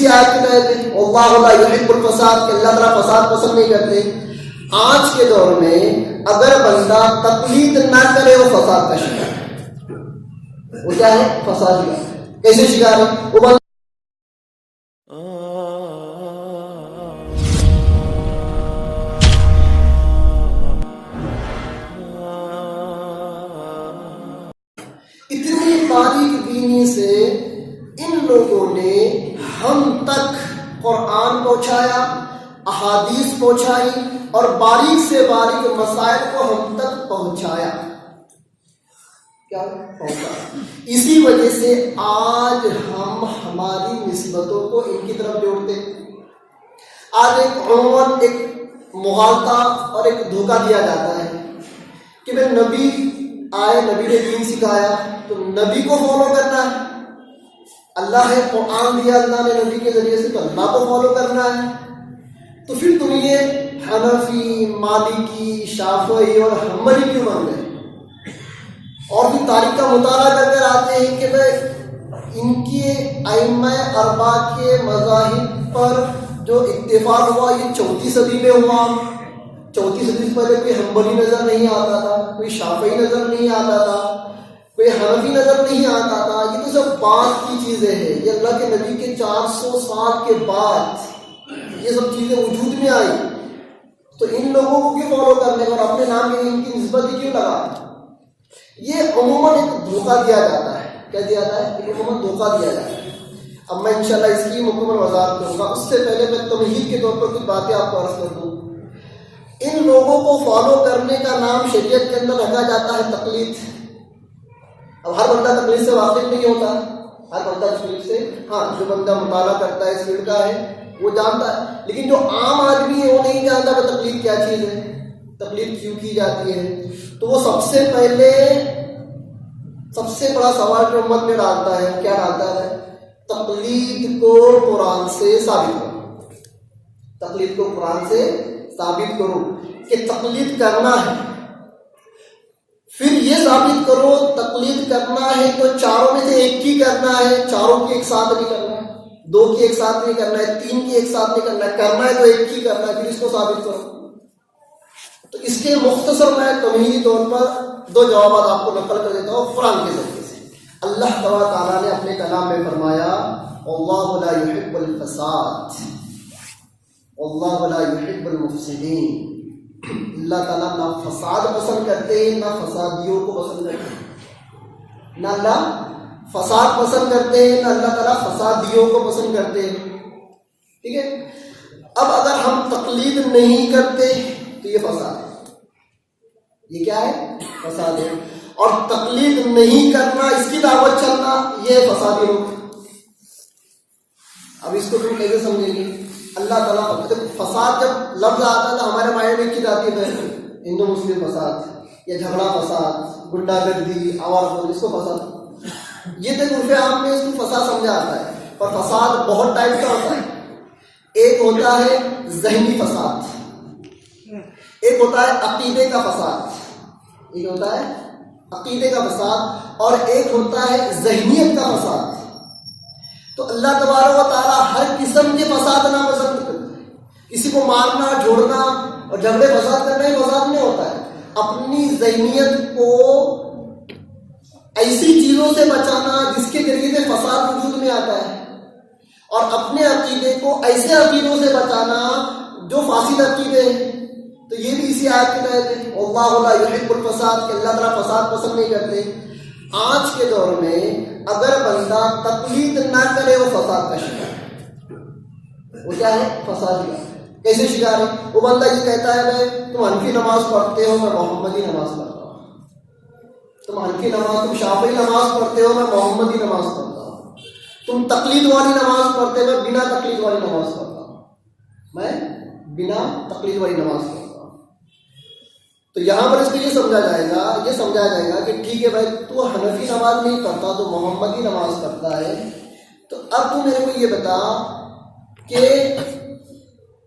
اسی آیت کے تحت اللہ لا یحب الفساد کہ اللہ تعالیٰ فساد پسند نہیں کرتے. آج کے دور میں اگر بندہ تقلید نہ کرے وہ فساد کا شکار ہے. وہ کیا ہے؟ فساد کا. کیسے شکار ہے؟ وہ بندہ اتنی باریک بینی سے ان لوگوں نے ہم تک قرآن پہنچایا، احادیث پہنچائی اور باریک سے باریک مسائل کو ہم تک پہنچایا. کیا پہنچا؟ اسی وجہ سے آج ہم ہماری نسبتوں کو ان کی طرف جوڑتے. آج ایک مغالطہ اور ایک دھوکہ دیا جاتا ہے کہ میں نبی آئے، نبی نے دین سکھایا تو نبی کو فالو کرنا ہے. اللہ ہے، قرآن دیا اللہ نے نبی کے ذریعے سے تو اللہ کو فالو کرنا ہے. تو پھر تم یہ حنفی، مالکی، شافعی اور حنبلی کیوں بن گئے؟ اور بھی تاریخ کا مطالعہ کر کر آتے ہیں کہ بھائی ان کے ائمہ اربعہ کے مذاہب پر جو اتفاق ہوا یہ 34 صدی میں ہوا. 34 صدی سے پہلے کوئی حنبلی نظر نہیں آتا تھا، کوئی شافعی نظر نہیں آتا تھا، کوئی حنفی نظر نہیں آتا تھا. یہ تو سب بعد کی چیزیں ہیں. یہ اللہ کے نبی کے 400 سال کے بعد یہ سب چیزیں وجود میں آئی. تو ان لوگوں کو کیوں فالو کرنے اور اپنے نام کے ان کی نسبت ہی کیوں لگا؟ یہ عموماً ایک دھوکہ دیا جاتا ہے. کیا دیا جاتا ہے؟ ایک عموماً دھوکہ دیا جاتا ہے. اب میں انشاءاللہ اس کی مکمل وضاحت کروں گا. اس سے پہلے میں تمہید کے طور پر کچھ باتیں آپ کو عرض کر دوں. ان لوگوں کو فالو کرنے کا نام شریعت کے اندر رکھا جاتا ہے تقلید. اب ہر بندہ تقلید سے واقف نہیں ہوتا. ہر بندہ تقلید سے، ہاں جو بندہ مطالعہ کرتا ہے اس فیلڈ کا ہے وہ جانتا ہے، لیکن جو عام آدمی ہے وہ نہیں جانتا کہ تقلید کیا چیز ہے، تقلید کیوں کی جاتی ہے. تو وہ سب سے پہلے سب سے بڑا سوال جو امت میں ڈالتا ہے کیا ڈالتا ہے؟ تقلید کو قرآن سے ثابت کرو. تقلید کو قرآن سے ثابت کرو کہ تقلید کرنا ہے. پھر یہ ثابت کرو تقلید کرنا ہے تو چاروں میں سے ایک کی کرنا ہے. چاروں کی ایک ساتھ نہیں کرنا ہے، 2 کی ایک ساتھ نہیں کرنا ہے، 3 کی ایک ساتھ نہیں کرنا ہے. کرنا ہے تو ایک کی کرنا ہے. پھر اس کو ثابت کرو. تو اس کے مختصر میں تمہیدی طور پر 2 جوابات آپ کو نقل کر دیتا ہوں قرآن کے ذریعے سے. اللہ تعالیٰ نے اپنے کلام میں فرمایا اللہ لا یحب الفساد اللہ لا یحب المفسدین. اللہ تعالیٰ نہ فساد پسند کرتے ہیں نہ فسادیوں کو پسند کرتے ہیں. نہ اللہ فساد پسند کرتے ہیں نہ اللہ تعالیٰ فسادیوں کو پسند کرتے ہیں. ٹھیک ہے. اب اگر ہم تقلید نہیں کرتے تو یہ فساد ہے. یہ کیا ہے؟ فساد ہے. اور تقلید نہیں کرنا، اس کی دعوت چلنا، یہ فسادی لوگ. اب اس کو تم کیسے سمجھیں گے؟ اللہ تعالیٰ فساد جب لفظ آتا ہے تو ہمارے مائنڈ میں کی جاتی ہے ہندو مسلم فساد یا جھگڑا فساد، گنڈا گردی، آواز، اس کو فساد. یہ تو عرف عام میں اس کو فساد سمجھا آتا ہے. اور فساد بہت ٹائپ کا ہوتا ہے. ایک ہوتا ہے ذہنی فساد، ایک ہوتا ہے عقیدے کا فساد. ایک ہوتا ہے عقیدے کا فساد اور ایک ہوتا ہے ذہنیت کا فساد. تو اللہ تبارک و تعالیٰ ہر قسم کے فساد ناپسند کرتا ہے. کسی کو مارنا، جھوڑنا اور جھگڑے فساد کرنا ہی فساد نہیں ہوتا ہے. اپنی ذہنیت کو ایسی چیزوں سے بچانا جس کے ذریعے سے فساد وجود میں آتا ہے، اور اپنے عقیدے کو ایسے عقیدوں سے بچانا جو فاسد عقیدے ہیں. تو یہ بھی اسی آیت کے تحت ہے اللہ لا یحب الفساد کہ اللہ تعالیٰ فساد پسند نہیں کرتے. آج کے دور میں اگر بندہ تقلید نہ کرے وہ فساد کا شکار ہے. وہ کیا ہے؟ فساد کا. کیسے شکار ہے؟ وہ بندہ یہ کہتا ہے میں تم حنفی نماز پڑھتے ہو میں محمدی نماز پڑھتا ہوں. تم حنفی نماز، تم شافعی نماز پڑھتے ہو میں محمدی نماز پڑھتا ہوں. تم تقلید والی نماز پڑھتے ہو میں بنا تقلید والی نماز پڑھتا ہوں. میں بنا تقلید والی نماز پڑھتا ہوں. تو یہاں پر اس کو یہ سمجھا جائے گا کہ ٹھیک ہے بھائی تو حنفی نماز نہیں پڑھتا تو محمدی نماز پڑھتا ہے. تو اب تو میرے کو یہ بتا کہ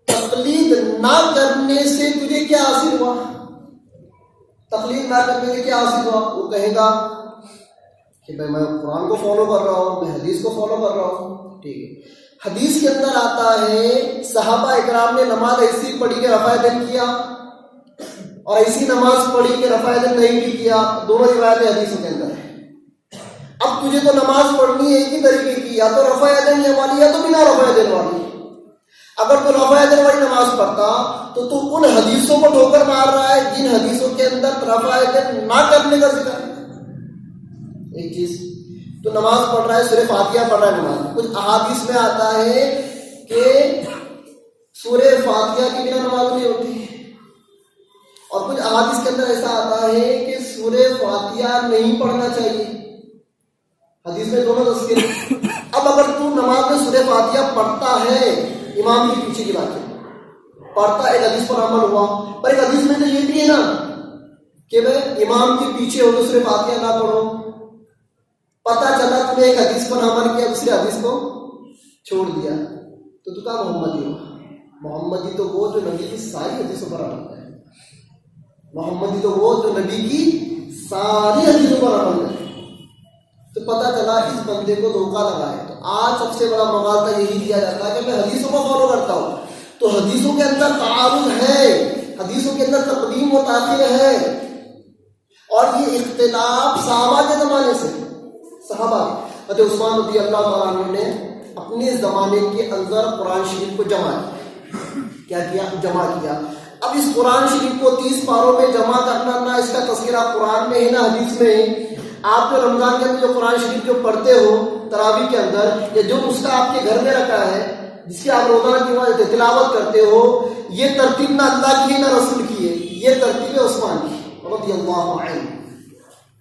تقلید نہ کرنے سے تجھے کیا حاصل ہوا؟ تقلید نہ کرنے سے کیا حاصل ہوا؟ وہ کہے گا کہ بھائی میں قرآن کو فالو کر رہا ہوں، میں حدیث کو فالو کر رہا ہوں. ٹھیک ہے. حدیث کے اندر آتا ہے صحابہ اکرام نے نماز ایسی پڑھی کہ رفع یدین کیا اور ایسی نماز پڑھی کہ رفع یدین نہیں بھی کیا. دونوں روایتیں حدیثوں کے اندر ہیں. اب تجھے تو نماز پڑھنی ہے ایک ہی طریقے کی, یا تو رفع یدین والی یا تو بنا رفع یدین والی. اگر تو رفع یدین والی نماز پڑھتا تو تو ان حدیثوں کو ٹھوکر مار رہا ہے جن حدیثوں کے اندر رفع یدین نہ کرنے کا ذکر ہے. ایک چیز تو نماز پڑھ رہا ہے, سورہ فاتحہ پڑھ رہا ہے نماز, کچھ احادیث میں آتا ہے کہ سورہ فاتحہ کی بنا نماز نہیں ہوتی, اور کچھ احادیث کے اندر ایسا آتا ہے کہ سورہ فاتحہ نہیں پڑھنا چاہیے. حدیث میں دونوں تذکیر. اب اگر تو نماز میں سورہ فاتحہ پڑھتا ہے, امام کے پیچھے کی بات ہے, پڑھتا ایک حدیث پر عمل ہوا, پر ایک حدیث میں تو یہ بھی ہے نا کہ بھائی امام کے پیچھے ہو تو سورہ فاتحہ نہ پڑھو. پتہ چلا تم نے ایک حدیث پر عمل کیا, دوسرے حدیث کو چھوڑ دیا, تو کہا محمدی ہو. محمدی تو وہ جو نبی کی ساری حدیثوں پر عمل ہے. محمدی تو وہ جو نبی کی ساری حدیثوں پر عمل ہے. تو پتہ چلا اس بندے کو دھوکہ لگا ہے. تو آج سب سے بڑا مغالطہ یہی دیا جاتا ہے کہ میں حدیثوں کو فالو کرتا ہوں. تو حدیثوں کے اندر تعارض ہے, حدیثوں کے اندر تقدیم و تاخیر ہے, اور یہ اختلاف صحابہ کے زمانے سے. صحابہ حضرت عثمان رضی اللہ تعالیٰ عنہ نے اپنے زمانے کے اندر قرآن شریف کو جمع کیا. اب اس قرآن شریف کو 30 پاروں میں جمع کرنا, نہ اس کا تذکرہ قرآن میں ہے نہ حدیث میں ہے. آپ جو رمضان کے اندر جو قرآن شریف جو پڑھتے ہو تراویح کے اندر, یا جو نسخہ آپ کے گھر میں رکھا ہے جس کی آپ روزانہ کی تلاوت کرتے ہو, یہ ترتیب نہ اللہ کی ہے نہ رسول کی ہے, یہ ترتیب عثمان کی رضی اللہ عنہ.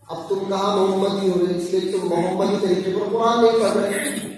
اب تم کہاں محمدی ہوئے, اس لیے تم محمدی طریقے پر قرآن نہیں پڑھ رہے.